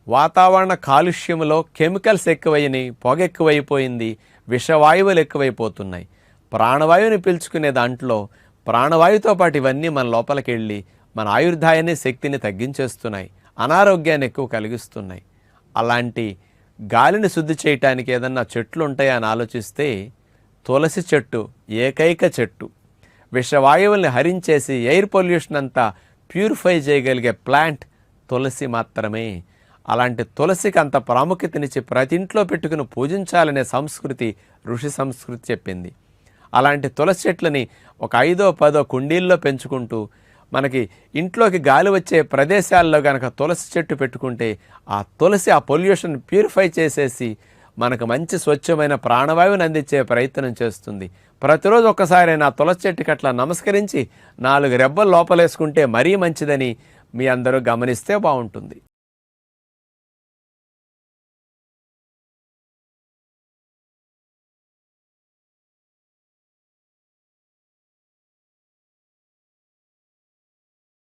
వాతావరణ కాలుష్యంలో కెమికల్స్ ఎక్కువైనాయి, పొగ ఎక్కువైపోయింది, విషవాయువులు ఎక్కువైపోతున్నాయి. ప్రాణవాయువుని పీల్చుకునే దాంట్లో ప్రాణవాయువుతో పాటు ఇవన్నీ మన లోపలికి వెళ్ళి మన ఆయుర్దాయాన్ని, శక్తిని తగ్గించేస్తున్నాయి, అనారోగ్యాన్ని ఎక్కువ కలిగిస్తున్నాయి. అలాంటి గాలిని శుద్ధి చేయటానికి ఏదన్నా చెట్లు ఉంటాయా అని ఆలోచిస్తే తులసి చెట్టు ఏకైక చెట్టు. విషవాయువుల్ని హరించేసి ఎయిర్ పొల్యూషన్ అంతా ప్యూరిఫై చేయగలిగే ప్లాంట్ తులసి మాత్రమే. అలాంటి తులసికి అంత ప్రాముఖ్యతనిచ్చి ప్రతి ఇంట్లో పెట్టుకుని పూజించాలనే సంస్కృతి ఋషి సంస్కృతి చెప్పింది. అలాంటి తులసి చెట్లని ఒక 5-10 కుండీల్లో పెంచుకుంటూ మనకి ఇంట్లోకి గాలి వచ్చే ప్రదేశాల్లో కనుక తులసి చెట్టు పెట్టుకుంటే ఆ తులసి ఆ పొల్యూషన్ ప్యూరిఫై చేసేసి మనకు మంచి స్వచ్ఛమైన ప్రాణవాయువుని అందించే ప్రయత్నం చేస్తుంది. ప్రతిరోజు ఒక్కసారి నా తులసి చెట్టుకి అట్లా నమస్కరించి 4 రెబ్బలు లోపలేసుకుంటే మరీ మంచిదని మీ అందరూ గమనిస్తే బాగుంటుంది.